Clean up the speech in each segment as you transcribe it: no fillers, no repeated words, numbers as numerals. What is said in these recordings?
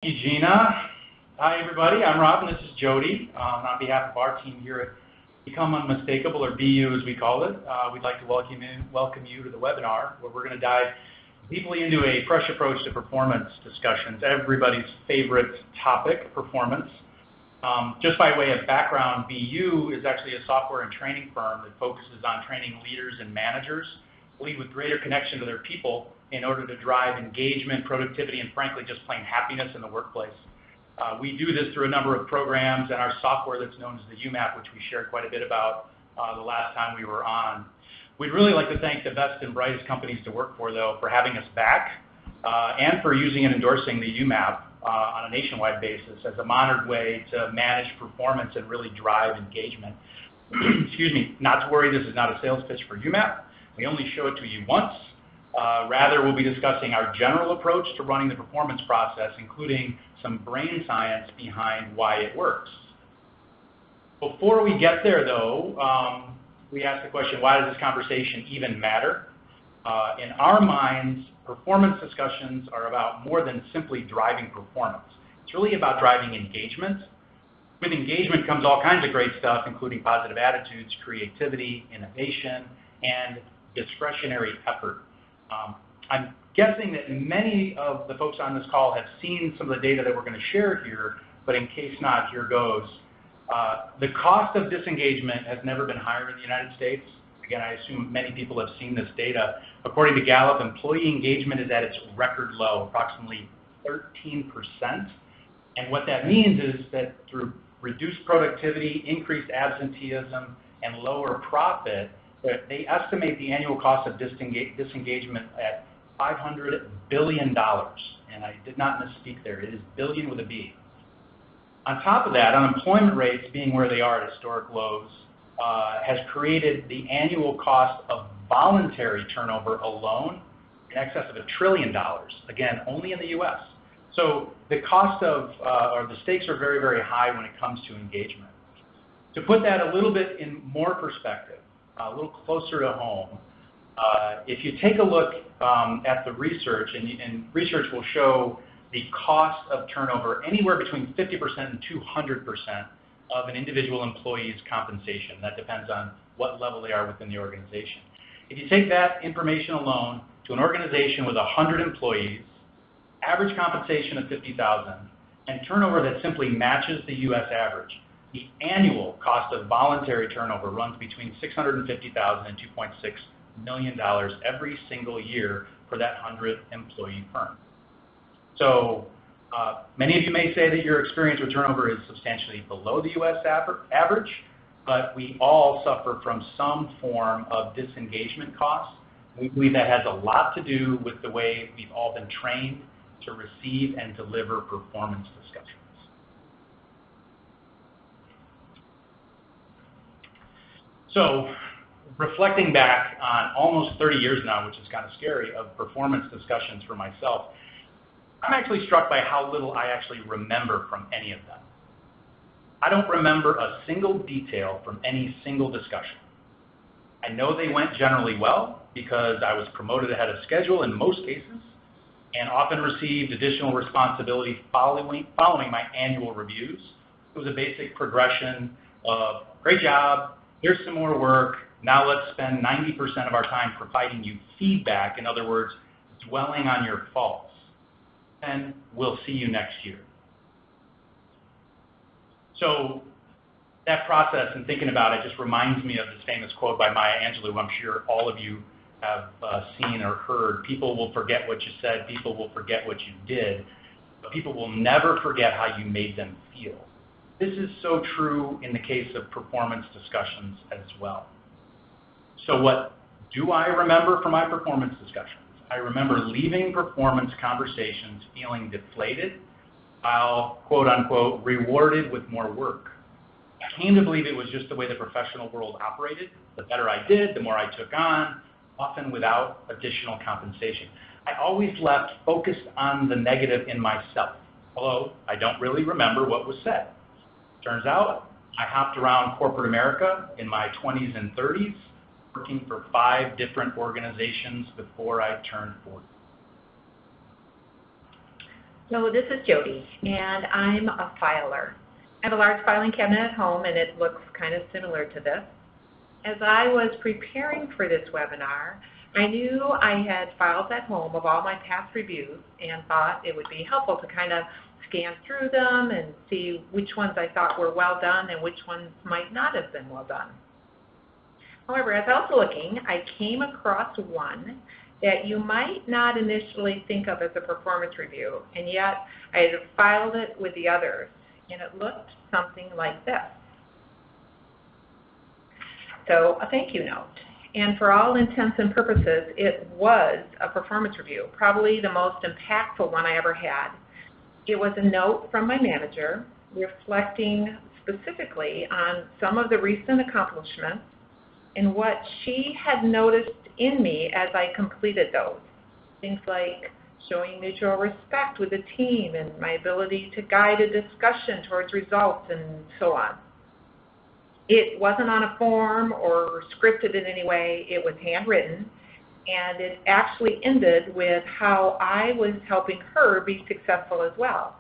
Thank you, Gina. Hi, everybody. I'm Rob, and this is Jodi. On behalf of our team here at Become Unmistakable, or BU as we call it, we'd like to welcome you to the webinar, where we're going to dive deeply into a fresh approach to performance discussions, everybody's favorite topic, performance. Just by way of background, BU is actually a software and training firm that focuses on training leaders and managers to lead with greater connection to their people in order to drive engagement, productivity, and frankly, just plain happiness in the workplace. We do this through a number of programs and our software that's known as the UMAP, which we shared quite a bit about the last time we were on. We'd really like to thank the best and brightest companies to work for, though, for having us back and for using and endorsing the UMAP on a nationwide basis as a modern way to manage performance and really drive engagement. Excuse me, not to worry, this is not a sales pitch for UMAP. We only show it to you once. Rather, we'll be discussing our general approach to running the performance process, including some brain science behind why it works. Before we get there, though, we ask the question, why does this conversation even matter? In our minds, performance discussions are about more than simply driving performance. It's really about driving engagement. With engagement comes all kinds of great stuff, including positive attitudes, creativity, innovation, and discretionary effort. I'm guessing that many of the folks on this call have seen some of the data that we're going to share here, but in case not, here goes. The cost of disengagement has never been higher in the United States. Again, I assume many people have seen this data. According to Gallup, employee engagement is at its record low, approximately 13%. And what that means is that through reduced productivity, increased absenteeism, and lower profit, they estimate the annual cost of disengagement at $500 billion. And I did not misspeak there. It is billion with a B. On top of that, unemployment rates being where they are at historic lows has created the annual cost of voluntary turnover alone in excess of $1 trillion, again, only in the US. So the cost of, or the stakes are very, very high when it comes to engagement. To put that a little bit in more perspective, a little closer to home, if you take a look at the research, and research will show the cost of turnover anywhere between 50% and 200% of an individual employee's compensation. That depends on what level they are within the organization. If you take that information alone to an organization with 100 employees, average compensation of $50,000, and turnover that simply matches the US average, the annual cost of voluntary turnover runs between $650,000 and $2.6 million every single year for that 100-employee firm. So many of you may say that your experience with turnover is substantially below the US average, but we all suffer from some form of disengagement costs. We believe that has a lot to do with the way we've all been trained to receive and deliver performance discussions. So, reflecting back on almost 30 years now, which is kind of scary, of performance discussions for myself, I'm actually struck by how little I actually remember from any of them. I don't remember a single detail from any single discussion. I know they went generally well because I was promoted ahead of schedule in most cases and often received additional responsibility following my annual reviews. It was a basic progression of, great job, here's some more work, now let's spend 90% of our time providing you feedback, in other words, dwelling on your faults. And we'll see you next year. So that process and thinking about it just reminds me of this famous quote by Maya Angelou, I'm sure all of you have seen or heard. People will forget what you said, people will forget what you did, but people will never forget how you made them feel. This is so true in the case of performance discussions as well. So what do I remember from my performance discussions? I remember leaving performance conversations feeling deflated, while, quote unquote, rewarded with more work. I came to believe it was just the way the professional world operated. The better I did, the more I took on, often without additional compensation. I always left focused on the negative in myself, although I don't really remember what was said. Turns out, I hopped around corporate America in my 20s and 30s, working for 5 different organizations before I turned 40. So this is Jodi, and I'm a filer. I have a large filing cabinet at home, and it looks kind of similar to this. As I was preparing for this webinar, I knew I had files at home of all my past reviews and thought it would be helpful to kind of scan through them and see which ones I thought were well done and which ones might not have been well done. However, as I was looking, I came across one that you might not initially think of as a performance review, and yet I had filed it with the others, and it looked something like this. So a thank you note. And for all intents and purposes, it was a performance review, probably the most impactful one I ever had. It was a note from my manager reflecting specifically on some of the recent accomplishments and what she had noticed in me as I completed those. Things like showing mutual respect with the team and my ability to guide a discussion towards results and so on. It wasn't on a form or scripted in any way. It was handwritten, and it actually ended with how I was helping her be successful as well.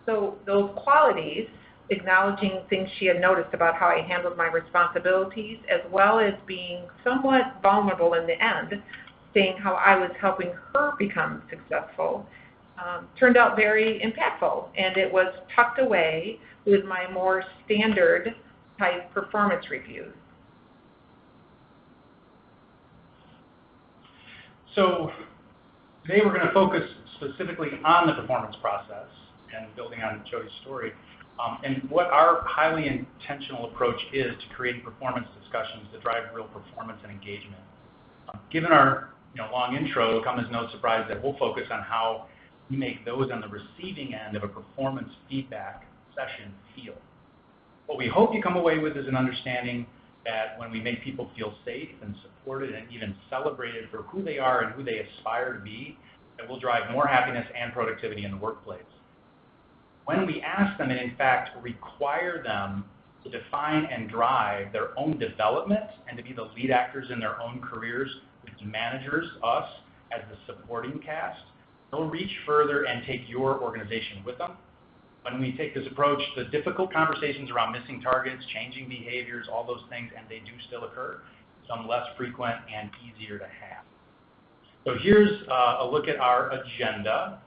So those qualities, acknowledging things she had noticed about how I handled my responsibilities, as well as being somewhat vulnerable in the end, saying how I was helping her become successful, turned out very impactful, and it was tucked away with my more standard type performance reviews. So today we're going to focus specifically on the performance process and building on Jodi's story, and what our highly intentional approach is to creating performance discussions that drive real performance and engagement. Given our long intro, it'll come as no surprise that we'll focus on how we make those on the receiving end of a performance feedback session feel. What we hope you come away with is an understanding that when we make people feel safe and supported and even celebrated for who they are and who they aspire to be, that will drive more happiness and productivity in the workplace. When we ask them and in fact require them to define and drive their own development and to be the lead actors in their own careers with managers, us, as the supporting cast, they'll reach further and take your organization with them. When we take this approach, the difficult conversations around missing targets, changing behaviors, all those things, and they do still occur, become less frequent and easier to have. So here's a look at our agenda.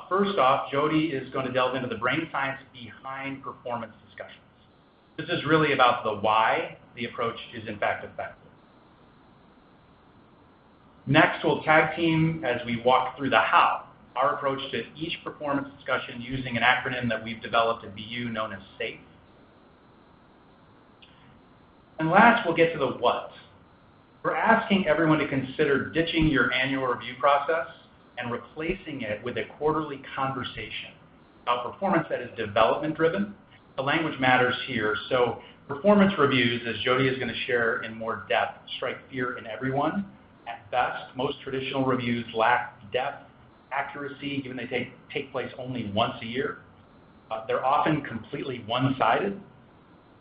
First off, Jodi is going to delve into the brain science behind performance discussions. This is really about the why the approach is in fact effective. Next, we'll tag team as we walk through the how. Our approach to each performance discussion using an acronym that we've developed at BU known as SAFE. And last, we'll get to the what. We're asking everyone to consider ditching your annual review process and replacing it with a quarterly conversation about performance that is development-driven. The language matters here. So performance reviews, as Jodi is going to share in more depth, strike fear in everyone. At best, most traditional reviews lack depth, accuracy, given they take place only once a year. They're often completely one-sided.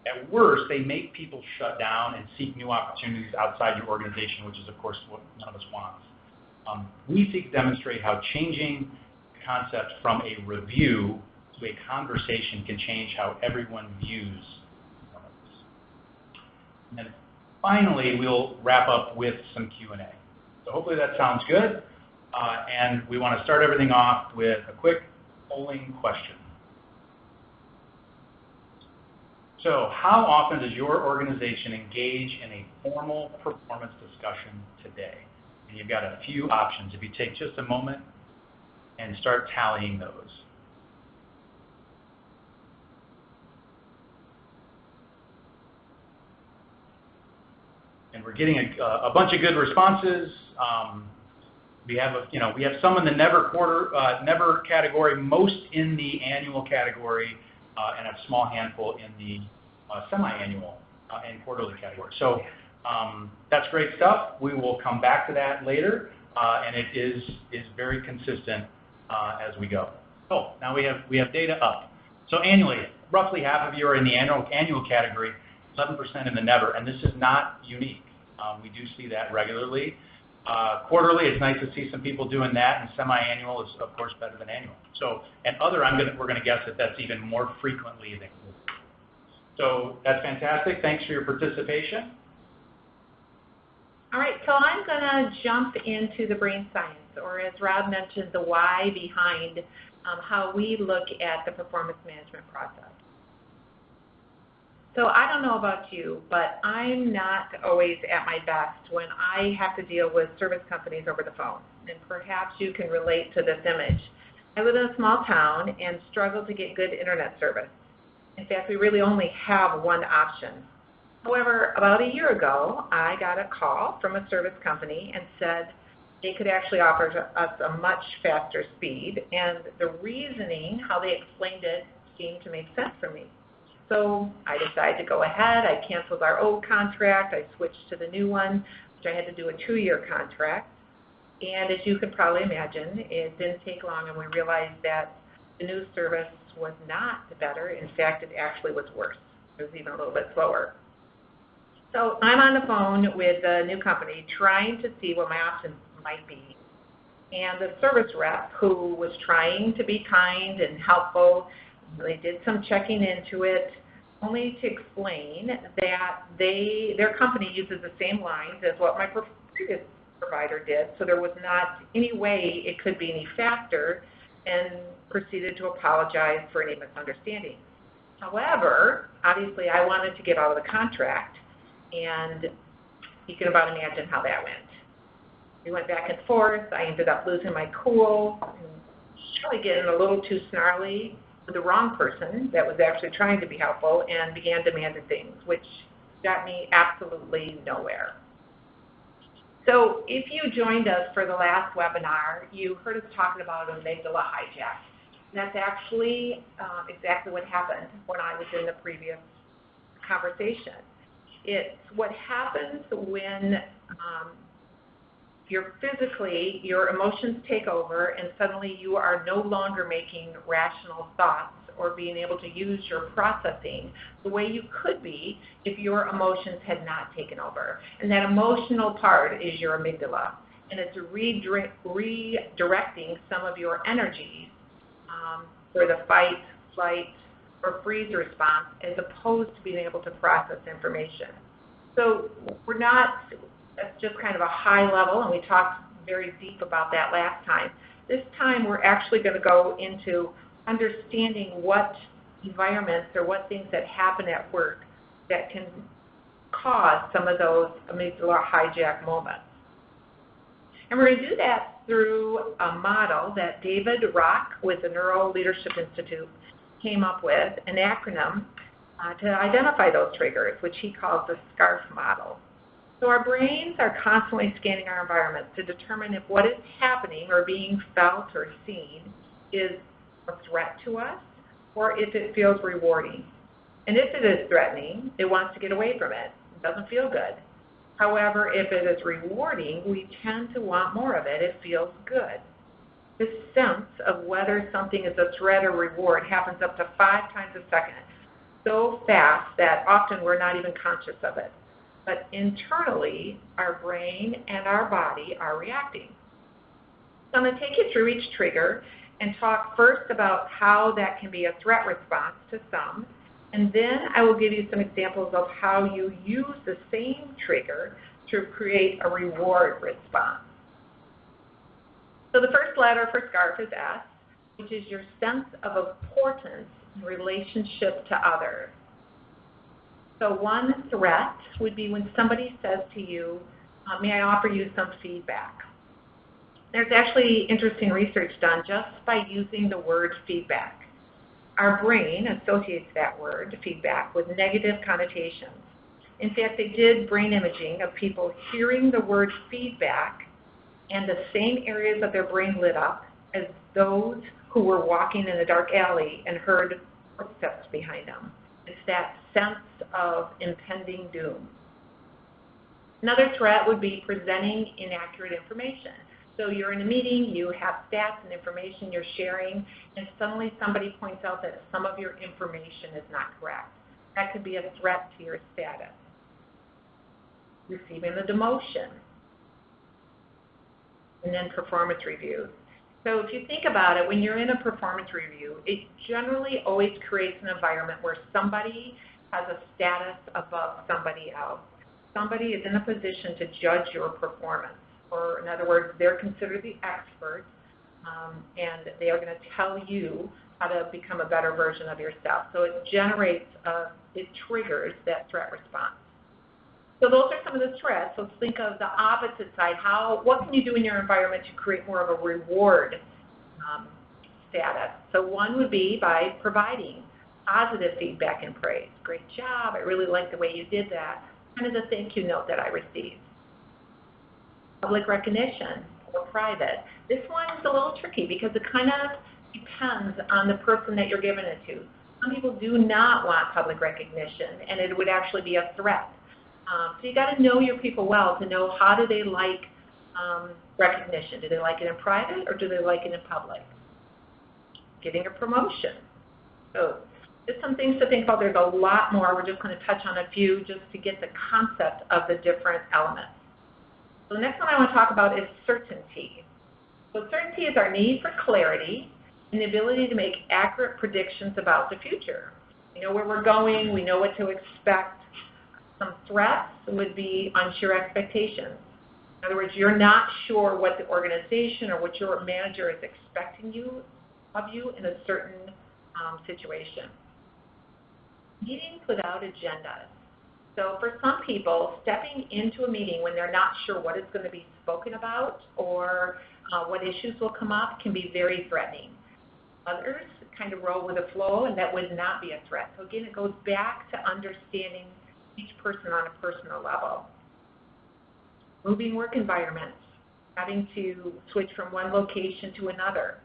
At worst, they make people shut down and seek new opportunities outside your organization, which is, of course, what none of us wants. We seek to demonstrate how changing the concept from a review to a conversation can change how everyone views performance. And then finally, we'll wrap up with some Q&A. So hopefully that sounds good. And we want to start everything off with a quick polling question. So how often does your organization engage in a formal performance discussion today? And you've got a few options. If you take just a moment and start tallying those. And we're getting a bunch of good responses. We have some in the never category, most in the annual category, and a small handful in the semi-annual and quarterly category. So that's great stuff. We will come back to that later, and it is very consistent as we go. Oh, now we have data up. So annually, roughly half of you are in the annual category, 11% in the never, and this is not unique. We do see that regularly. Quarterly, it's nice to see some people doing that, and semi-annual is, of course, better than annual. So, and other, we're going to guess that that's even more frequently than. So that's fantastic. Thanks for your participation. All right, so I'm going to jump into the brain science, or as Rob mentioned, the why behind how we look at the performance management process. So I don't know about you, but I'm not always at my best when I have to deal with service companies over the phone, and perhaps you can relate to this image. I live in a small town and struggle to get good internet service. In fact, we really only have one option. However, about a year ago, I got a call from a service company and said they could actually offer us a much faster speed, and the reasoning, how they explained it, seemed to make sense for me. So I decided to go ahead. I canceled our old contract. I switched to the new one, which I had to do a 2-year contract. And as you can probably imagine, it didn't take long, and we realized that the new service was not better. In fact, it actually was worse. It was even a little bit slower. So I'm on the phone with the new company trying to see what my options might be. And the service rep, who was trying to be kind and helpful, they did some checking into it, only to explain that their company uses the same lines as what my previous provider did, so there was not any way it could be any faster, and proceeded to apologize for any misunderstanding. However, obviously I wanted to get out of the contract, and you can about imagine how that went. We went back and forth. I ended up losing my cool, and really getting a little too snarly with the wrong person that was actually trying to be helpful, and began demanding things, which got me absolutely nowhere. So if you joined us for the last webinar, you heard us talking about amygdala hijack. And that's actually exactly what happened when I was in the previous conversation. It's what happens when your emotions take over, and suddenly you are no longer making rational thoughts or being able to use your processing the way you could be if your emotions had not taken over. And that emotional part is your amygdala, and it's redirecting some of your energies for the fight, flight, or freeze response, as opposed to being able to process information. So that's just kind of a high level, and we talked very deep about that last time. This time we're actually going to go into understanding what environments or what things that happen at work that can cause some of those amygdala hijack moments. And we're going to do that through a model that David Rock with the Neuro Leadership Institute came up with, an acronym to identify those triggers, which he calls the SCARF model. So our brains are constantly scanning our environment to determine if what is happening or being felt or seen is a threat to us, or if it feels rewarding. And if it is threatening, it wants to get away from it. It doesn't feel good. However, if it is rewarding, we tend to want more of it. It feels good. This sense of whether something is a threat or reward happens up to 5 times a second, so fast that often we're not even conscious of it. But internally, our brain and our body are reacting. So I'm going to take you through each trigger and talk first about how that can be a threat response to some, and then I will give you some examples of how you use the same trigger to create a reward response. So the first letter for SCARF is S, which is your sense of importance in relationship to others. So one threat would be when somebody says to you, may I offer you some feedback? There's actually interesting research done just by using the word feedback. Our brain associates that word, feedback, with negative connotations. In fact, they did brain imaging of people hearing the word feedback, and the same areas of their brain lit up as those who were walking in a dark alley and heard footsteps behind them. It's that sense of impending doom. Another threat would be presenting inaccurate information. So you're in a meeting, you have stats and information you're sharing, and suddenly somebody points out that some of your information is not correct. That could be a threat to your status. Receiving a demotion. and then performance reviews. So if you think about it, when you're in a performance review, it generally always creates an environment where somebody has a status above somebody else. Somebody is in a position to judge your performance, or in other words, they're considered the expert, and they are going to tell you how to become a better version of yourself. So it generates, it triggers that threat response. So those are some of the threats. So think of the opposite side. What can you do in your environment to create more of a reward status? So one would be by providing positive feedback and praise. Great job. I really like the way you did that. Kind of the thank you note that I received. Public recognition or private. This one is a little tricky because it kind of depends on the person that you're giving it to. Some people do not want public recognition, and it would actually be a threat. So you got to know your people well to know how do they like recognition. Do they like it in private or do they like it in public? Getting a promotion. So just some things to think about. There's a lot more. We're just going to touch on a few just to get the concept of the different elements. So the next one I want to talk about is certainty. So certainty is our need for clarity and the ability to make accurate predictions about the future. We know where we're going. We know what to expect. Some threats would be unsure expectations. In other words, you're not sure what the organization or what your manager is expecting of you in a certain situation. Meetings without agendas. So for some people, stepping into a meeting when they're not sure what is going to be spoken about or what issues will come up can be very threatening. Others kind of roll with the flow, and that would not be a threat. So again, it goes back to understanding each person on a personal level. Moving work environments, having to switch from one location to another.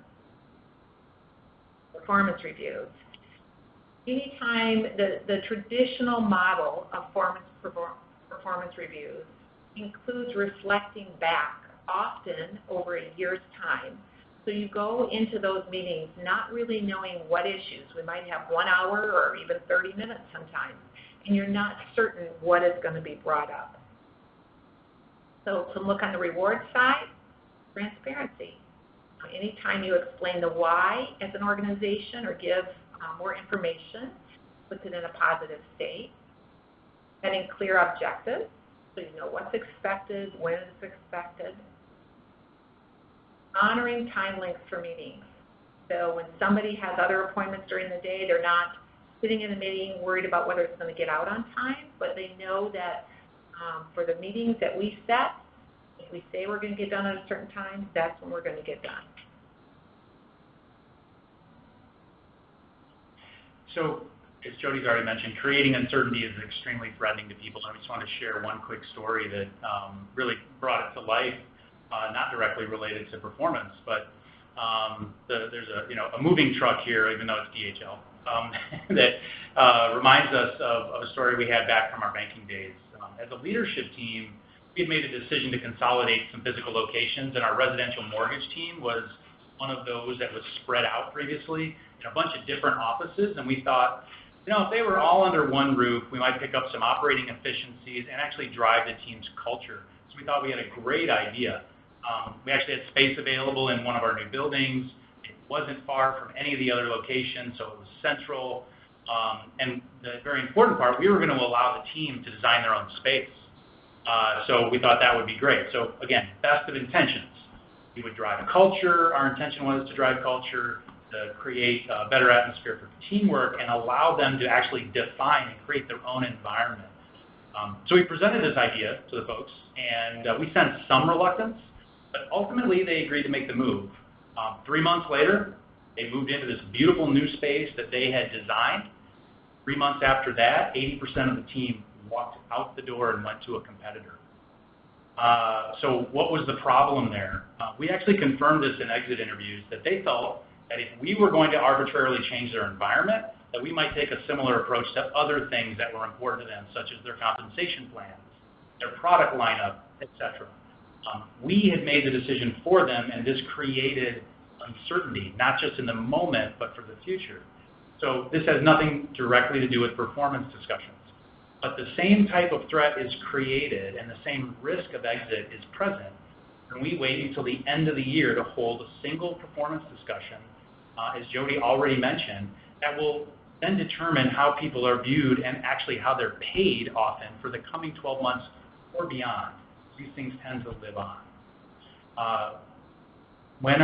Performance reviews. Anytime the traditional model of performance reviews includes reflecting back, often over a year's time. So you go into those meetings not really knowing what issues. We might have 1 hour or even 30 minutes sometimes, and you're not certain what is going to be brought up. So to look on the reward side, transparency. Anytime you explain the why as an organization or give more information, puts it in a positive state. Setting clear objectives, so you know what's expected, when it's expected. Honoring time links for meetings. So when somebody has other appointments during the day, they're not sitting in a meeting worried about whether it's going to get out on time, but they know that for the meetings that we set, if we say we're going to get done at a certain time, that's when we're going to get done. So, as Jodi's already mentioned, creating uncertainty is extremely threatening to people. I just want to share one quick story that really brought it to life, not directly related to performance, but there's a moving truck here, even though it's DHL, that reminds us of a story we had back from our banking days. As a leadership team, we had made a decision to consolidate some physical locations, and our residential mortgage team was one of those that was spread out previously in a bunch of different offices, and we thought, if they were all under one roof, we might pick up some operating efficiencies and actually drive the team's culture. So we thought we had a great idea. We actually had space available in one of our new buildings. It wasn't far from any of the other locations, so it was central. And the very important part, we were going to allow the team to design their own space. So we thought that would be great. So again, best of intentions. We would drive a culture. Our intention was to drive culture, to create a better atmosphere for teamwork, and allow them to actually define and create their own environment. So we presented this idea to the folks, and we sensed some reluctance, but ultimately they agreed to make the move. 3 months later, they moved into this beautiful new space that they had designed. 3 months after that, 80% of the team walked out the door and went to a competitor. So what was the problem there? We actually confirmed this in exit interviews, that they felt that if we were going to arbitrarily change their environment, that we might take a similar approach to other things that were important to them, such as their compensation plans, their product lineup, etc. We had made the decision for them, and this created uncertainty, not just in the moment, but for the future. So this has nothing directly to do with performance discussions. But the same type of threat is created, and the same risk of exit is present and we wait until the end of the year to hold a single performance discussion, as Jodi already mentioned, that will then determine how people are viewed and actually how they're paid often for the coming 12 months or beyond. These things tend to live on. When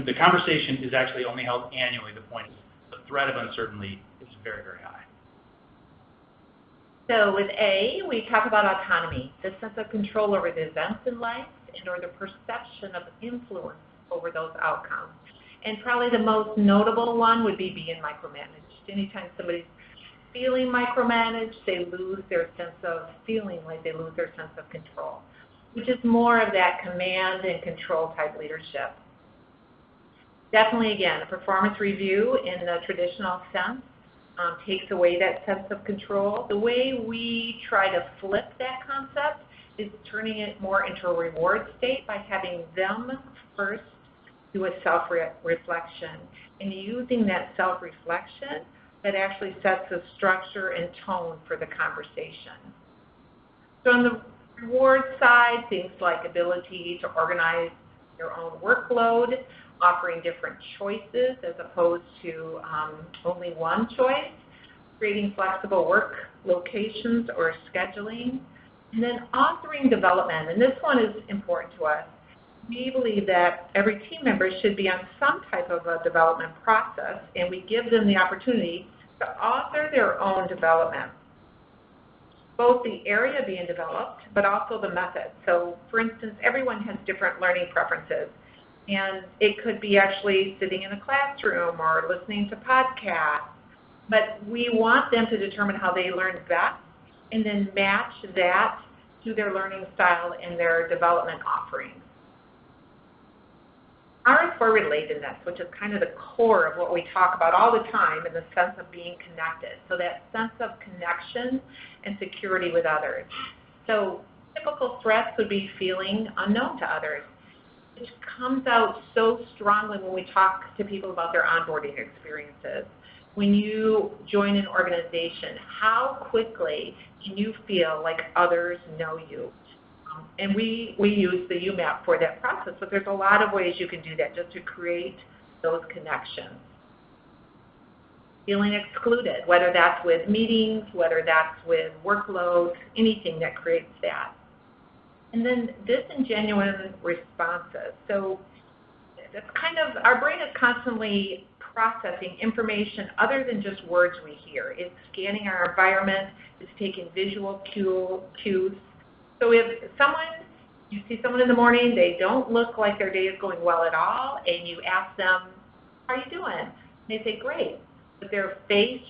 the conversation is actually only held annually, the point is the threat of uncertainty is very, very high. So with A, we talk about autonomy, the sense of control over the events in life and or the perception of influence over those outcomes. And probably the most notable one would be being micromanaged. Anytime somebody's feeling micromanaged, they lose their sense of feeling like they lose their sense of control, which is more of that command and control type leadership. Definitely, again, a performance review in the traditional sense takes away that sense of control. The way we try to flip that concept is turning it more into a reward state by having them first do a self-reflection and using that self-reflection that actually sets the structure and tone for the conversation. So on the reward side, things like ability to organize your own workload, offering different choices as opposed to only one choice, creating flexible work locations or scheduling, and then authoring development. And this one is important to us. We believe that every team member should be on some type of a development process, and we give them the opportunity to author their own development, both the area being developed, but also the method. So, for instance, everyone has different learning preferences, and it could be actually sitting in a classroom or listening to podcasts, but we want them to determine how they learn best and then match that to their learning style and their development offerings. R is for relatedness, which is kind of the core of what we talk about all the time in the sense of being connected. So that sense of connection and security with others. So typical threats would be feeling unknown to others, which comes out so strongly when we talk to people about their onboarding experiences. When you join an organization, how quickly can you feel like others know you? And we use the UMAP for that process, but there's a lot of ways you can do that just to create those connections. Feeling excluded, whether that's with meetings, whether that's with workloads, anything that creates that. And then disingenuous responses. So it's kind of, our brain is constantly processing information other than just words we hear. It's scanning our environment, it's taking visual cues. So if you see someone in the morning, they don't look like their day is going well at all, and you ask them, how are you doing? And they say, great. But their face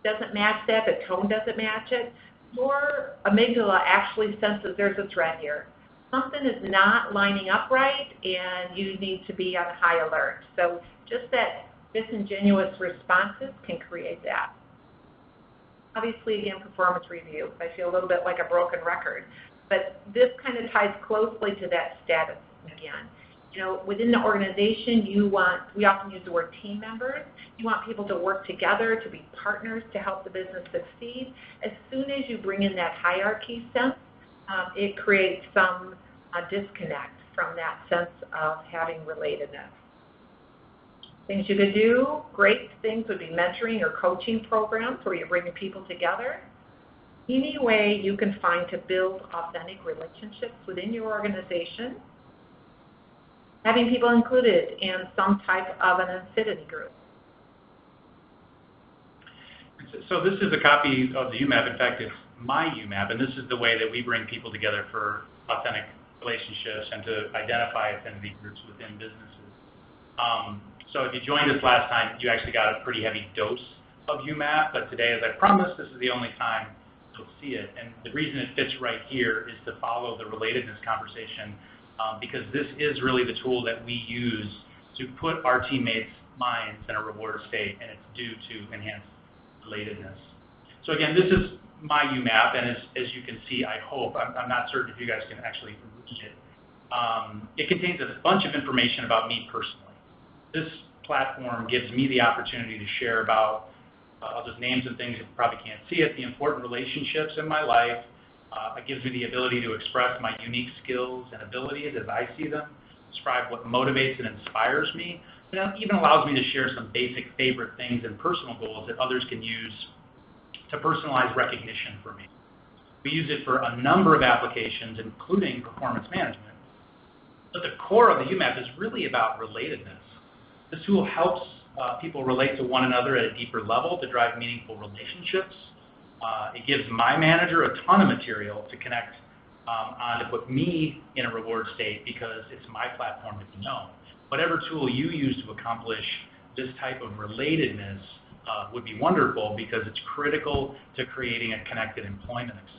doesn't match that, the tone doesn't match it. Your amygdala actually senses there's a threat here. Something is not lining up right, and you need to be on high alert. So just that disingenuous responses can create that. Obviously, again, performance review. I feel a little bit like a broken record. But this kind of ties closely to that status again. You know, within the organization, we often use the word team members. You want people to work together, to be partners, to help the business succeed. As soon as you bring in that hierarchy sense, it creates some disconnect from that sense of having relatedness. Things you could do, great things would be mentoring or coaching programs where you're bringing people together. Any way you can find to build authentic relationships within your organization. Having people included in some type of an affinity group. So this is a copy of the UMAP. In fact, it's my UMAP, and this is the way that we bring people together for authentic relationships and to identify affinity groups within businesses. So if you joined us last time, you actually got a pretty heavy dose of UMAP, but today, as I promised, this is the only time you'll see it. And the reason it fits right here is to follow the relatedness conversation, because this is really the tool that we use to put our teammates' minds in a reward state, and it's due to enhance relatedness. So again, this is my UMAP, and as you can see, I hope, I'm not certain if you guys can actually read it. It contains a bunch of information about me personally. This platform gives me the opportunity to share about, I'll just name some things, you probably can't see it, the important relationships in my life, It gives me the ability to express my unique skills and abilities as I see them, describe what motivates and inspires me, and it even allows me to share some basic favorite things and personal goals that others can use to personalize recognition for me. We use it for a number of applications, including performance management. But the core of the UMAP is really about relatedness. This tool helps people relate to one another at a deeper level to drive meaningful relationships. It gives my manager a ton of material to connect on to put me in a reward state because it's my platform to be known. Whatever tool you use to accomplish this type of relatedness would be wonderful because it's critical to creating a connected employment experience.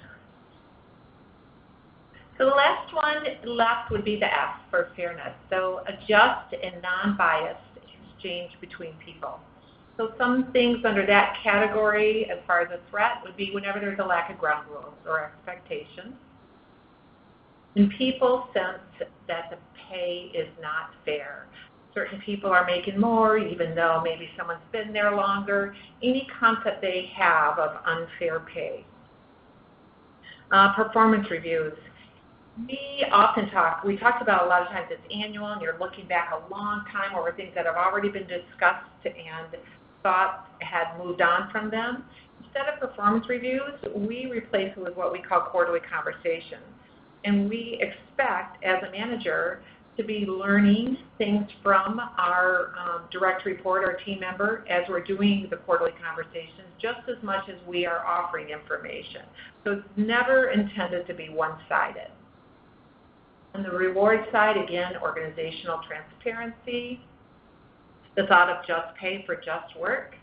So the last one left would be the F for fairness. So a just and non-biased exchange between people. So some things under that category as far as a threat would be whenever there's a lack of ground rules or expectations. And people sense that the pay is not fair. Certain people are making more even though maybe someone's been there longer. Any concept they have of unfair pay. Performance reviews. We talked about a lot of times it's annual and you're looking back a long time over things that have already been discussed and thought had moved on from them. Instead of performance reviews, we replace it with what we call quarterly conversations. And we expect, as a manager, to be learning things from our direct report, our team member, as we're doing the quarterly conversations, just as much as we are offering information. So it's never intended to be one-sided. On the reward side, again, organizational transparency, the thought of just pay for just work.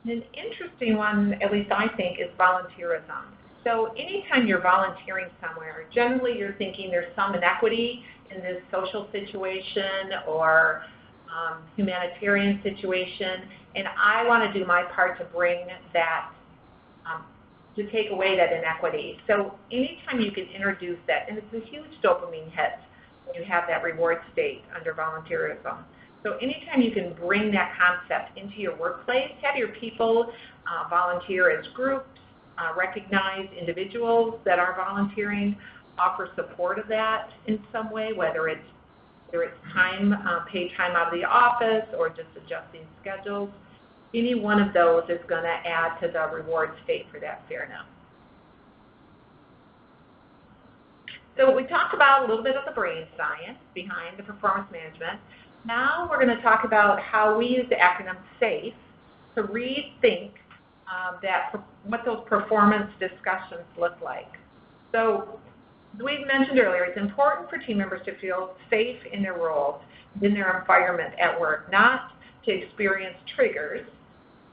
And an interesting one, at least I think, is volunteerism. So anytime you're volunteering somewhere, generally you're thinking there's some inequity in this social situation or humanitarian situation, and I want to do my part to bring that, to take away that inequity. So anytime you can introduce that, and it's a huge dopamine hit when you have that reward state under volunteerism. So anytime you can bring that concept into your workplace, have your people volunteer as groups, recognize individuals that are volunteering, offer support of that in some way, whether it's time, paid time out of the office or just adjusting schedules. Any one of those is going to add to the reward state for that fairness. So we talked about a little bit of the brain science behind the performance management. Now we're going to talk about how we use the acronym SAFE to rethink what those performance discussions look like. So as we mentioned earlier, it's important for team members to feel safe in their roles, in their environment at work, not to experience triggers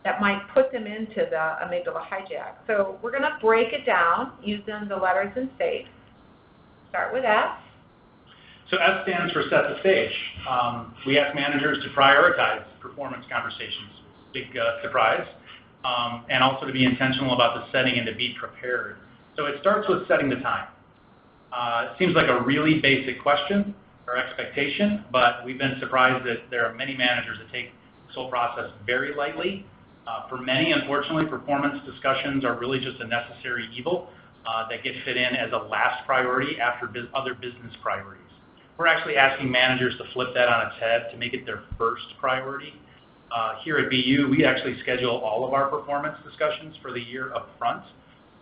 that might put them into the amygdala hijack. So we're going to break it down using the letters in SAFE. Start with S. So S stands for set the stage. We ask managers to prioritize performance conversations, big surprise, and also to be intentional about the setting and to be prepared. So it starts with setting the time. It seems like a really basic question or expectation, but we've been surprised that there are many managers that take this whole process very lightly. For many, unfortunately, performance discussions are really just a necessary evil that get fit in as a last priority after other business priorities. We're actually asking managers to flip that on its head to make it their first priority. Here at BU, we actually schedule all of our performance discussions for the year up front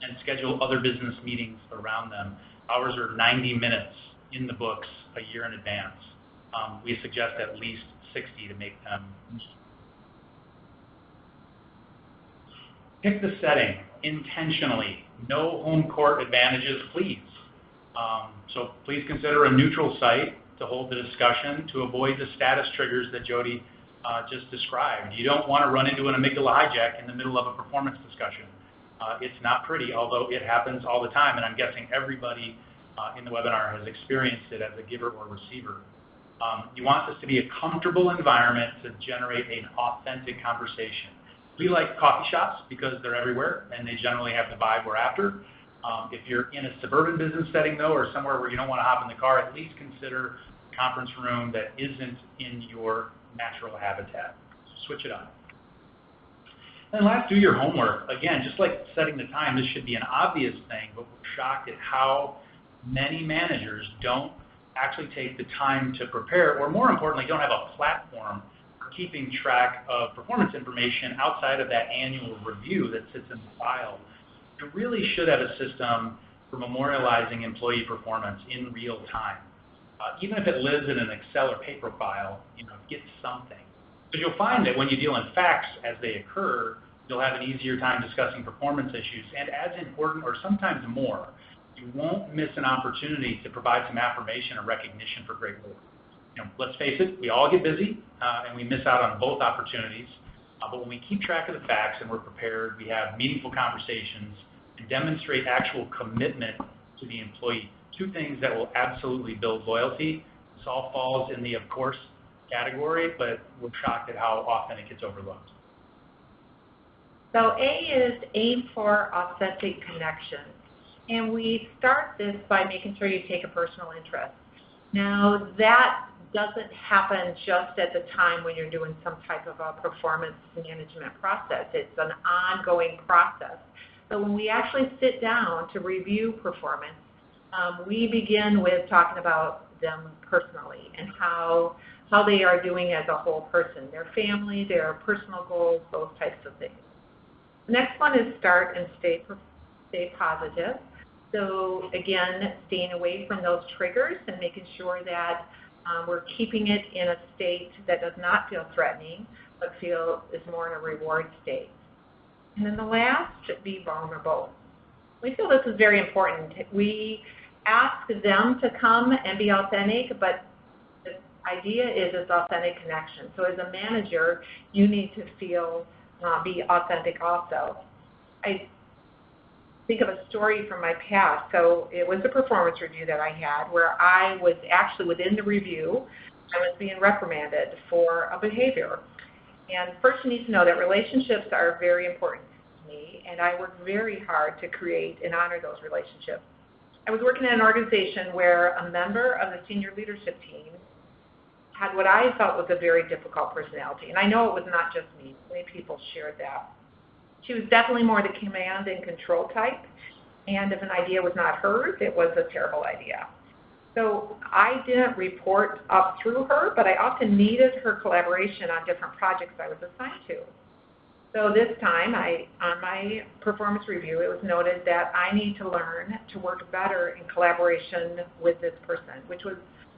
and schedule other business meetings around them. Ours are 90 minutes in the books a year in advance. We suggest at least 60 to make them. Pick the setting intentionally. No home court advantages, please. So please consider a neutral site to hold the discussion to avoid the status triggers that Jodi just described. You don't want to run into an amygdala hijack in the middle of a performance discussion. It's not pretty, although it happens all the time, and I'm guessing everybody in the webinar has experienced it as a giver or receiver. You want this to be a comfortable environment to generate an authentic conversation. We like coffee shops because they're everywhere and they generally have the vibe we're after. If you're in a suburban business setting, though, or somewhere where you don't want to hop in the car, at least consider a conference room that isn't in your natural habitat. Switch it up. And last, do your homework. Again, just like setting the time, this should be an obvious thing, but we're shocked at how many managers don't actually take the time to prepare, or more importantly, don't have a platform for keeping track of performance information outside of that annual review that sits in the file. You really should have a system for memorializing employee performance in real time. Even if it lives in an Excel or paper file, get something. Because you'll find that when you deal in facts as they occur, you'll have an easier time discussing performance issues. And as important, or sometimes more, you won't miss an opportunity to provide some affirmation or recognition for great work. Let's face it, we all get busy and we miss out on both opportunities. But when we keep track of the facts and we're prepared, we have meaningful conversations and demonstrate actual commitment to the employee. Two things that will absolutely build loyalty. This all falls in the of course category, but we're shocked at how often it gets overlooked. So A is aim for authentic connection. And we start this by making sure you take a personal interest. Now, that doesn't happen just at the time when you're doing some type of a performance management process. It's an ongoing process. So when we actually sit down to review performance, we begin with talking about them personally and how they are doing as a whole person, their family, their personal goals, those types of things. The next one is start and stay positive. So again, staying away from those triggers and making sure that we're keeping it in a state that does not feel threatening, but is more in a reward state. And then the last, be vulnerable. We feel this is very important. We ask them to come and be authentic, but the idea is it's authentic connection. So as a manager, you need to be authentic also. I think of a story from my past. So it was a performance review that I had where I was actually within the review, I was being reprimanded for a behavior. And first you need to know that relationships are very important to me, and I work very hard to create and honor those relationships. I was working in an organization where a member of the senior leadership team had what I felt was a very difficult personality. And I know it was not just me. Many people shared that. She was definitely more the command and control type. And if an idea was not hers, it was a terrible idea. So I didn't report up through her, but I often needed her collaboration on different projects I was assigned to. So this time, on my performance review, it was noted that I need to learn to work better in collaboration with this person, which was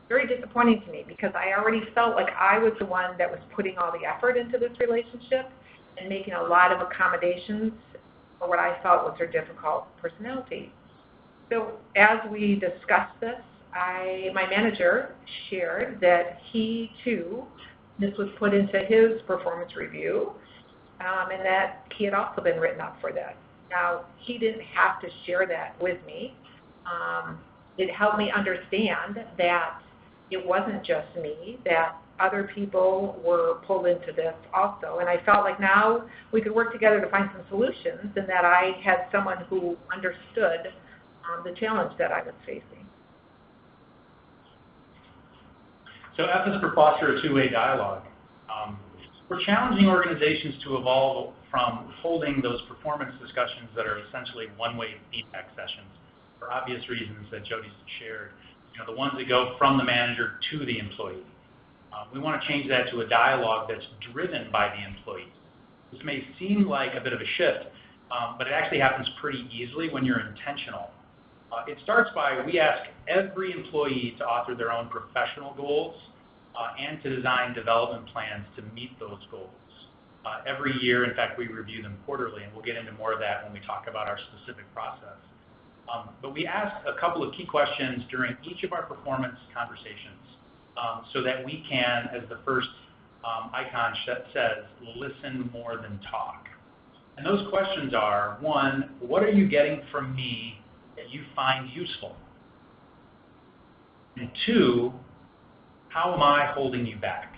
very disappointing to me because I already felt like I was the one that was putting all the effort into this relationship and making a lot of accommodations for what I felt was her difficult personality. So as we discussed this, my manager shared that he too, this was put into his performance review, and that he had also been written up for this. Now, he didn't have to share that with me. It helped me understand that it wasn't just me, that other people were pulled into this also. And I felt like now we could work together to find some solutions and that I had someone who understood the challenge that I was facing. So F is for foster a two-way dialogue. We're challenging organizations to evolve from holding those performance discussions that are essentially one-way feedback sessions for obvious reasons that Jodi's shared. The ones that go from the manager to the employee. We want to change that to a dialogue that's driven by the employee. This may seem like a bit of a shift, but it actually happens pretty easily when you're intentional. It starts by we ask every employee to author their own professional goals and to design development plans to meet those goals. Every year, in fact, we review them quarterly, and we'll get into more of that when we talk about our specific process. But we ask a couple of key questions during each of our performance conversations so that we can, as the first icon says, listen more than talk. And those questions are, one, what are you getting from me that you find useful? And two, how am I holding you back?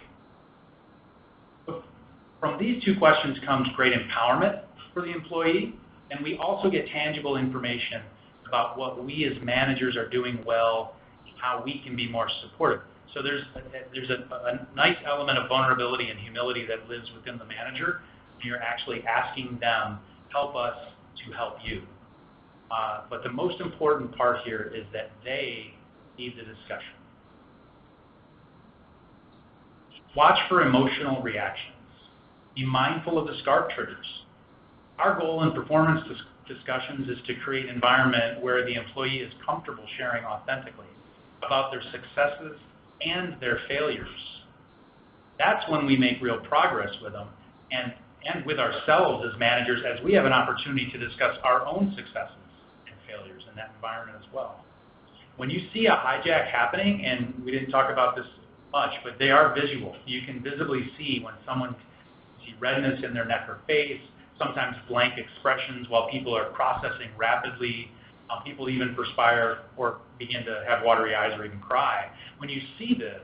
From these two questions comes great empowerment for the employee, and we also get tangible information about what we as managers are doing well, how we can be more supportive. So there's a nice element of vulnerability and humility that lives within the manager, and you're actually asking them, help us to help you. But the most important part here is that they lead the discussion. Watch for emotional reactions. Be mindful of the SCARF triggers. Our goal in performance discussions is to create an environment where the employee is comfortable sharing authentically about their successes and their failures. That's when we make real progress with them and with ourselves as managers, as we have an opportunity to discuss our own successes and failures in that environment as well. When you see a hijack happening, and we didn't talk about this much, but they are visual. You can visibly see when someone sees redness in their neck or face, sometimes blank expressions while people are processing rapidly. People even perspire or begin to have watery eyes or even cry. When you see this,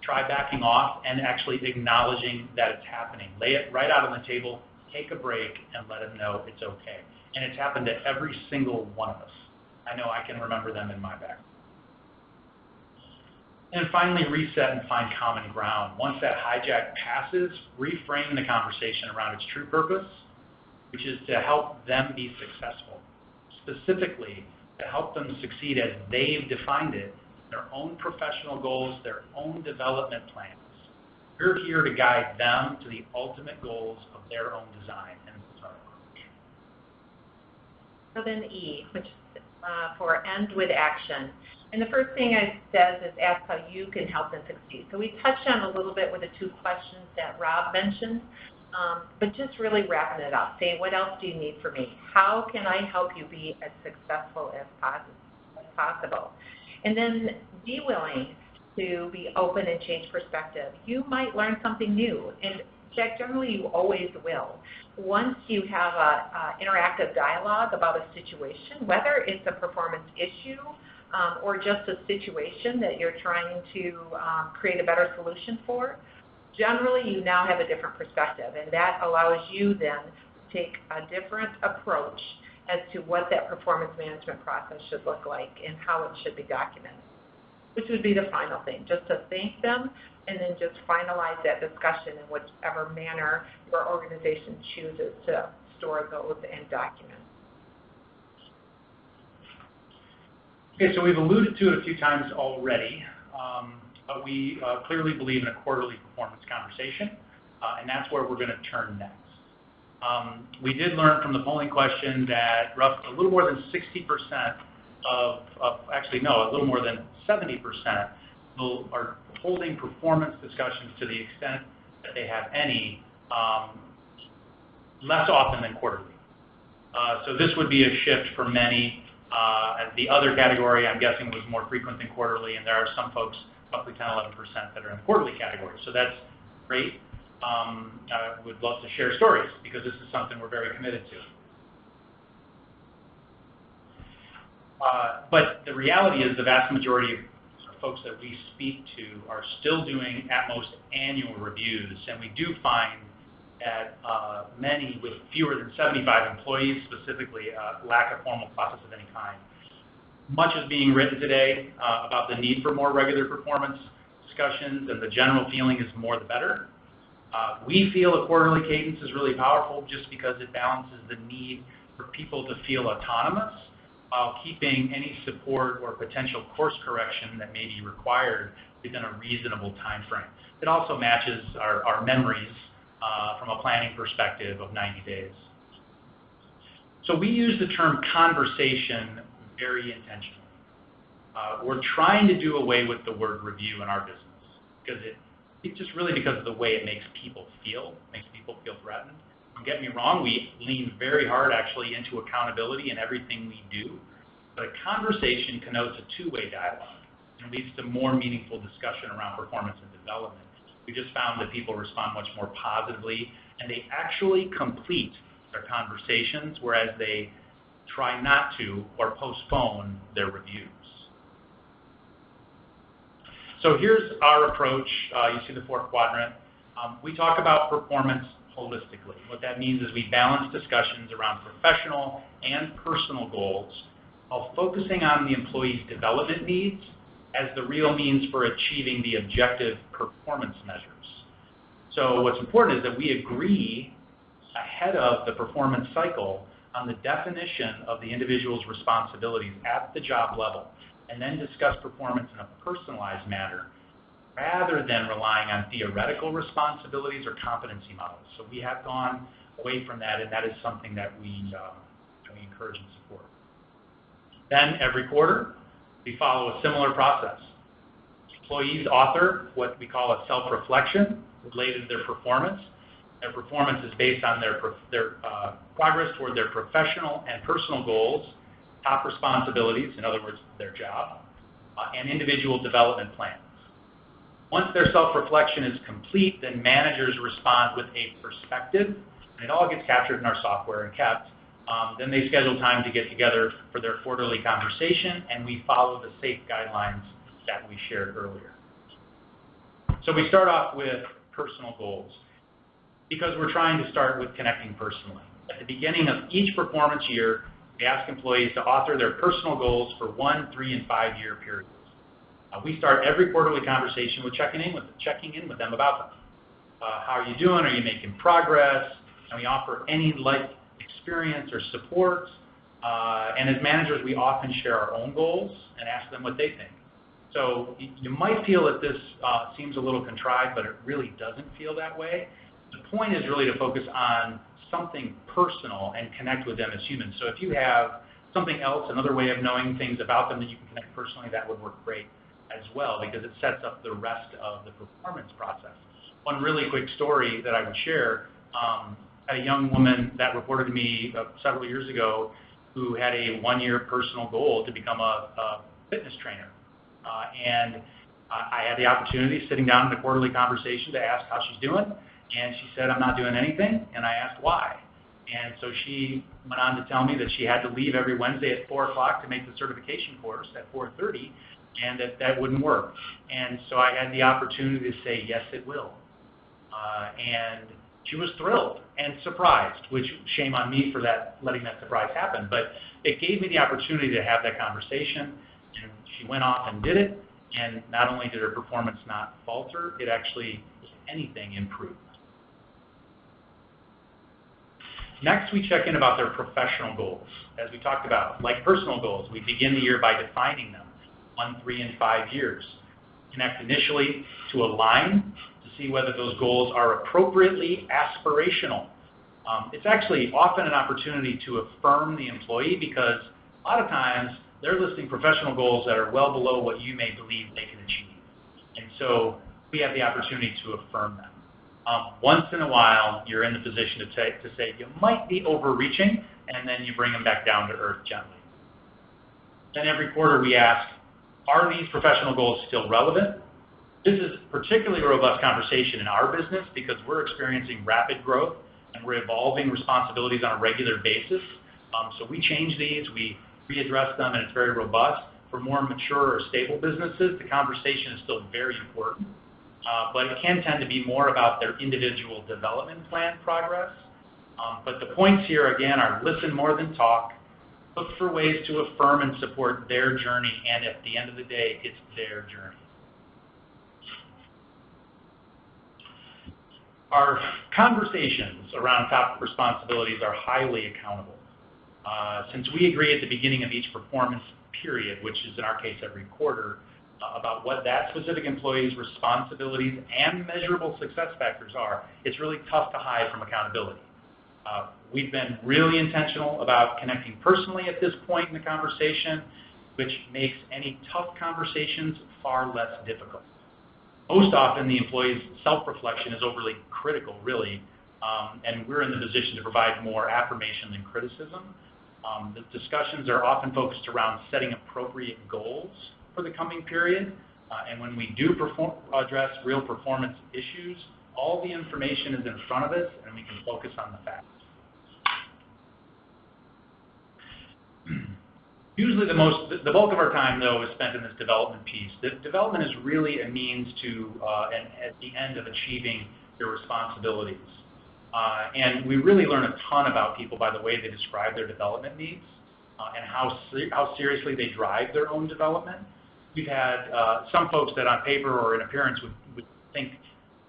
try backing off and actually acknowledging that it's happening. Lay it right out on the table, take a break, and let them know it's okay. And it's happened to every single one of us. I know I can remember them in my background. And finally, reset and find common ground. Once that hijack passes, reframe the conversation around its true purpose, which is to help them be successful. Specifically, to help them succeed as they've defined it, their own professional goals, their own development plans. We're here to guide them to the ultimate goals of their own design. And that's our approach. So then E, which is for end with action. And the first thing it says is ask how you can help them succeed. So we touched on a little bit with the 2 questions that Rob mentioned, but just really wrapping it up, saying what else do you need from me? How can I help you be as successful as possible? And then be willing to be open and change perspective. You might learn something new, and Jack, generally you always will. Once you have an interactive dialogue about a situation, whether it's a performance issue or just a situation that you're trying to create a better solution for, generally you now have a different perspective, and that allows you then to take a different approach as to what that performance management process should look like and how it should be documented, which would be the final thing, just to thank them and then just finalize that discussion in whichever manner your organization chooses to store those and document. Okay, so we've alluded to it a few times already, but we clearly believe in a quarterly performance conversation, and that's where we're going to turn next. We did learn from the polling question that a little more than 60% a little more than 70% are holding performance discussions to the extent that they have any, less often than quarterly. So this would be a shift for many. The other category, I'm guessing, was more frequent than quarterly, and there are some folks, roughly 10-11%, that are in the quarterly category. So that's great. I would love to share stories because this is something we're very committed to. But the reality is the vast majority of folks that we speak to are still doing at most annual reviews, and we do find that many with fewer than 75 employees specifically lack a formal process of any kind. Much is being written today about the need for more regular performance discussions, and the general feeling is more the better. We feel a quarterly cadence is really powerful just because it balances the need for people to feel autonomous while keeping any support or potential course correction that may be required within a reasonable time frame. It also matches our memories from a planning perspective of 90 days. So we use the term conversation very intentionally. We're trying to do away with the word review in our business because it's just really because of the way it makes people feel threatened. Don't get me wrong, we lean very hard actually into accountability in everything we do, but a conversation connotes a two-way dialogue and leads to more meaningful discussion around performance and development. We just found that people respond much more positively, and they actually complete their conversations, whereas they try not to or postpone their reviews. So here's our approach. You see the fourth quadrant. We talk about performance holistically. What that means is we balance discussions around professional and personal goals while focusing on the employee's development needs as the real means for achieving the objective performance measures. So what's important is that we agree ahead of the performance cycle on the definition of the individual's responsibilities at the job level, and then discuss performance in a personalized manner rather than relying on theoretical responsibilities or competency models. So we have gone away from that, and that is something that we encourage and support. Then every quarter, we follow a similar process. Employees author what we call a self-reflection related to their performance. Their performance is based on their progress toward their professional and personal goals, top responsibilities, in other words, their job, and individual development plans. Once their self-reflection is complete, then managers respond with a perspective, and it all gets captured in our software and kept. Then they schedule time to get together for their quarterly conversation, and we follow the SAFE guidelines that we shared earlier. So we start off with personal goals, because we're trying to start with connecting personally. At the beginning of each performance year, we ask employees to author their personal goals for 1, 3, and 5-year periods. We start every quarterly conversation with checking in with them about them. How are you doing? Are you making progress? And we offer any life experience or support. And as managers, we often share our own goals and ask them what they think. So you might feel that this seems a little contrived, but it really doesn't feel that way. The point is really to focus on something personal and connect with them as humans. So if you have something else, another way of knowing things about them that you can connect personally, that would work great as well, because it sets up the rest of the performance process. One really quick story that I would share, a young woman that reported to me several years ago who had a 1-year personal goal to become a fitness trainer. And I had the opportunity sitting down in the quarterly conversation to ask how she's doing, and she said, "I'm not doing anything," and I asked why. And so she went on to tell me that she had to leave every Wednesday at 4 o'clock to make the certification course at 4:30, and that wouldn't work. And so I had the opportunity to say, yes, it will. And she was thrilled and surprised, which shame on me for letting that surprise happen. But it gave me the opportunity to have that conversation, and she went off and did it. And not only did her performance not falter, it actually, if anything, improved. Next, we check in about their professional goals. As we talked about, like personal goals, we begin the year by defining them, 1, 3, and 5 years. Connect initially to align to see whether those goals are appropriately aspirational. It's actually often an opportunity to affirm the employee, because a lot of times they're listing professional goals that are well below what you may believe they can achieve. And so we have the opportunity to affirm them. Once in a while, you're in the position to say you might be overreaching, and then you bring them back down to earth gently. Then every quarter we ask, are these professional goals still relevant? This is particularly a robust conversation in our business because we're experiencing rapid growth and we're evolving responsibilities on a regular basis. So we change these, we readdress them, and it's very robust. For more mature or stable businesses, the conversation is still very important. But it can tend to be more about their individual development plan progress. But the points here, again, are listen more than talk, look for ways to affirm and support their journey, and at the end of the day, it's their journey. Our conversations around top responsibilities are highly accountable. Since we agree at the beginning of each performance period, which is in our case every quarter, about what that specific employee's responsibilities and measurable success factors are, it's really tough to hide from accountability. We've been really intentional about connecting personally at this point in the conversation, which makes any tough conversations far less difficult. Most often, the employee's self-reflection is overly critical, really, and we're in the position to provide more affirmation than criticism. The discussions are often focused around setting appropriate goals for the coming period, and when we do address real performance issues, all the information is in front of us, and we can focus on the facts. Usually the bulk of our time, though, is spent in this development piece. The development is really a means to, and at the end of achieving your responsibilities. And we really learn a ton about people by the way they describe their development needs and how seriously they drive their own development. We've had some folks that on paper or in appearance would think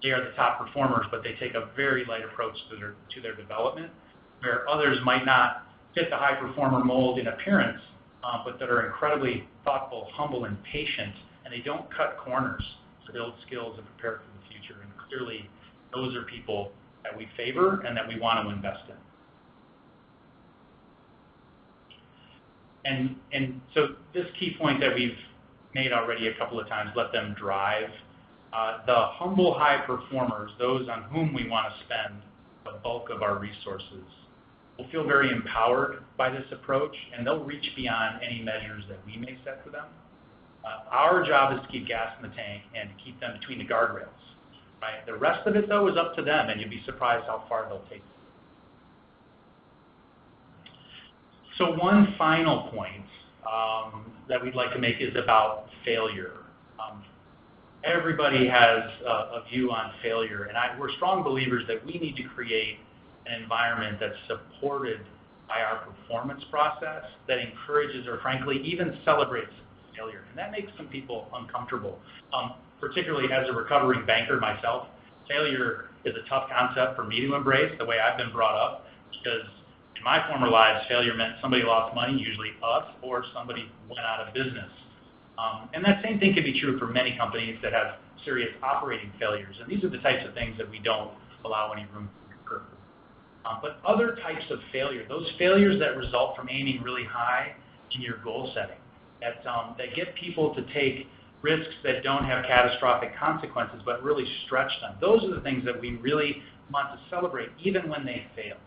they are the top performers, but they take a very light approach to their development, where others might not fit the high performer mold in appearance, but that are incredibly thoughtful, humble, and patient, and they don't cut corners to build skills and prepare for the future. And clearly, those are people that we favor and that we want to invest in. And so this key point that we've made already a couple of times, let them drive. The humble high performers, those on whom we want to spend the bulk of our resources, will feel very empowered by this approach, and they'll reach beyond any measures that we may set for them. Our job is to keep gas in the tank and to keep them between the guardrails. Right? The rest of it, though, is up to them, and you'll be surprised how far they'll take it. So one final point that we'd like to make is about failure. Everybody has a view on failure, and we're strong believers that we need to create an environment that's supported by our performance process, that encourages or frankly even celebrates failure. And that makes some people uncomfortable. Particularly as a recovering banker myself, failure is a tough concept for me to embrace the way I've been brought up, because in my former lives, failure meant somebody lost money, usually us, or somebody went out of business. And that same thing can be true for many companies that have serious operating failures. And these are the types of things that we don't allow any room for occur. But other types of failure, those failures that result from aiming really high in your goal setting, that get people to take risks that don't have catastrophic consequences but really stretch them. Those are the things that we really want to celebrate even when they fail.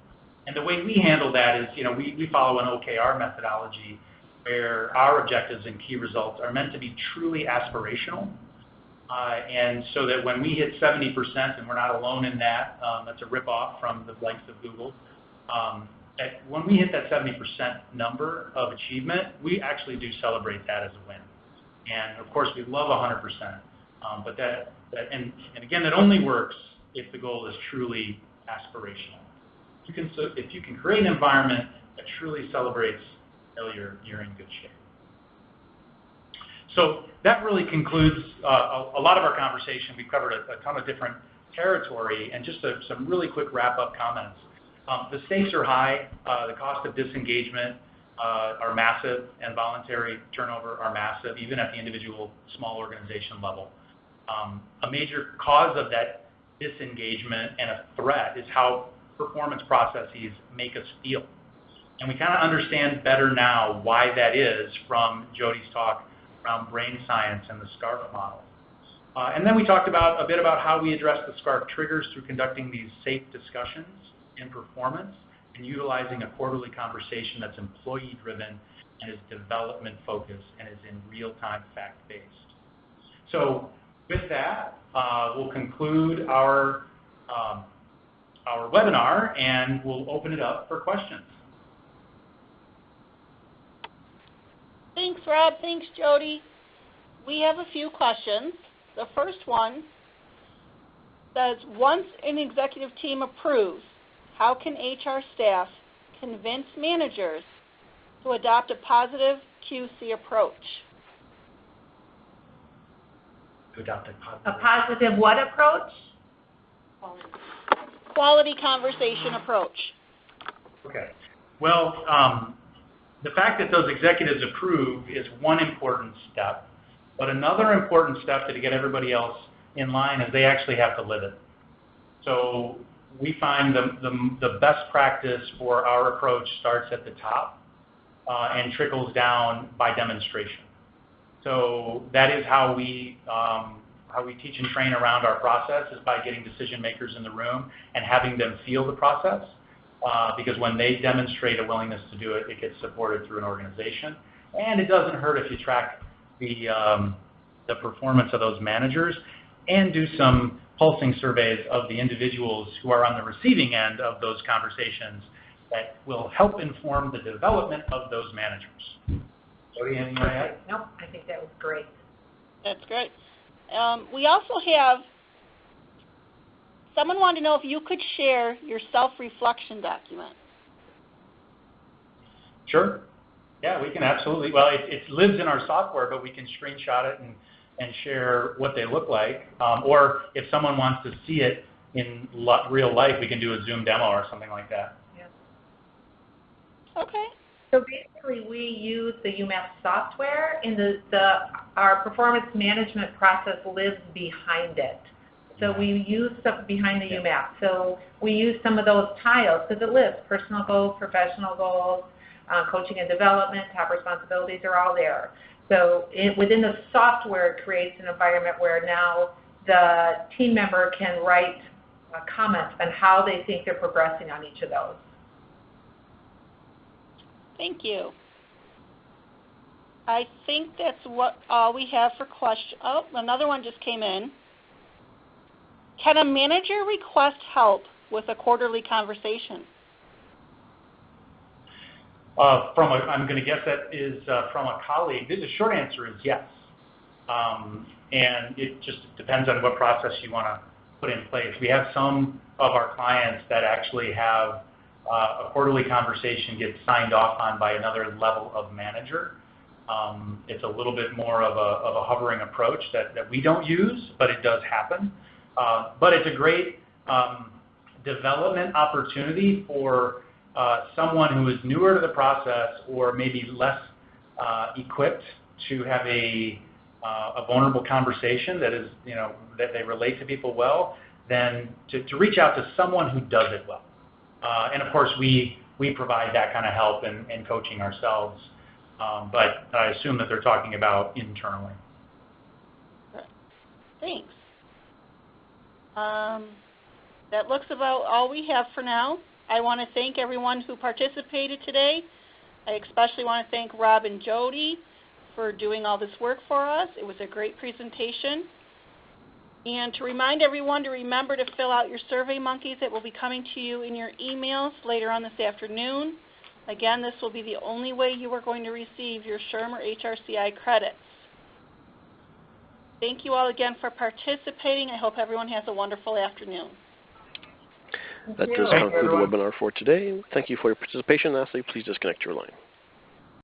And the way we handle that is, we follow an OKR methodology where our objectives and key results are meant to be truly aspirational. And so that when we hit 70%, and we're not alone in that, that's a ripoff from the likes of Google, when we hit that 70% number of achievement, we actually do celebrate that as a win. And of course, we love 100%, but and again, that only works if the goal is truly aspirational. If you can create an environment that truly celebrates failure, you're in good shape. So that really concludes a lot of our conversation. We've covered a ton of different territory, and just some really quick wrap-up comments. The stakes are high. The cost of disengagement are massive, and voluntary turnover are massive, even at the individual small organization level. A major cause of that disengagement and a threat is how performance processes make us feel. And we kind of understand better now why that is from Jodi's talk around brain science and the SCARF model. And then we talked a bit about how we address the SCARF triggers through conducting these safe discussions in performance and utilizing a quarterly conversation that's employee-driven and is development-focused and is in real-time fact-based. So with that, we'll conclude our webinar, and we'll open it up for questions. Thanks, Rob. Thanks, Jodi. We have a few questions. The first one says, once an executive team approves, how can HR staff convince managers to adopt a positive QC approach? To adopt A positive what approach? Quality conversation approach. Okay. Well, the fact that those executives approve is one important step, but another important step to get everybody else in line is they actually have to live it. So we find the best practice for our approach starts at the top and trickles down by demonstration. So that is how we teach and train around our process, is by getting decision makers in the room and having them feel the process. Because when they demonstrate a willingness to do it, it gets supported through an organization. And it doesn't hurt if you track the performance of those managers and do some pulsing surveys of the individuals who are on the receiving end of those conversations that will help inform the development of those managers. Jodi, anything you want to add? Nope, I think that was great. That's great. We also have, someone wanted to know if you could share your self-reflection document. Sure. Yeah, we can absolutely. Well, it lives in our software, but we can screenshot it and and share what they look like. Or if someone wants to see it in real life, we can do a Zoom demo or something like that. Yeah. Okay. So basically, we use the UMAP software, and our performance management process lives behind it. So we use stuff behind the UMAP. So we use some of those tiles because it lives. Personal goals, professional goals, coaching and development, top responsibilities are all there. So within the software, it creates an environment where now the team member can write comments on how they think they're progressing on each of those. Thank you. I think that's all we have for questions. Oh, another one just came in. Can a manager request help with a quarterly conversation? I'm going to guess that is from a colleague. The short answer is yes. And it just depends on what process you want to put in place. We have some of our clients that actually have a quarterly conversation get signed off on by another level of manager. It's a little bit more of a hovering approach that we don't use, but it does happen. But it's a great development opportunity for someone who is newer to the process or maybe less equipped to have a vulnerable conversation that is, that they relate to people well, then to reach out to someone who does it well. And of course, we provide that kind of help and coaching ourselves, but I assume that they're talking about internally. Thanks. That looks about all we have for now. I want to thank everyone who participated today. I especially want to thank Rob and Jodi for doing all this work for us. It was a great presentation. And to remind everyone to remember to fill out your Survey Monkeys. It will be coming to you in your emails later on this afternoon. Again, this will be the only way you are going to receive your SHRM or HRCI credits. Thank you all again for participating. I hope everyone has a wonderful afternoon. That does conclude the webinar for today. Thank you for your participation. Lastly, please disconnect your line.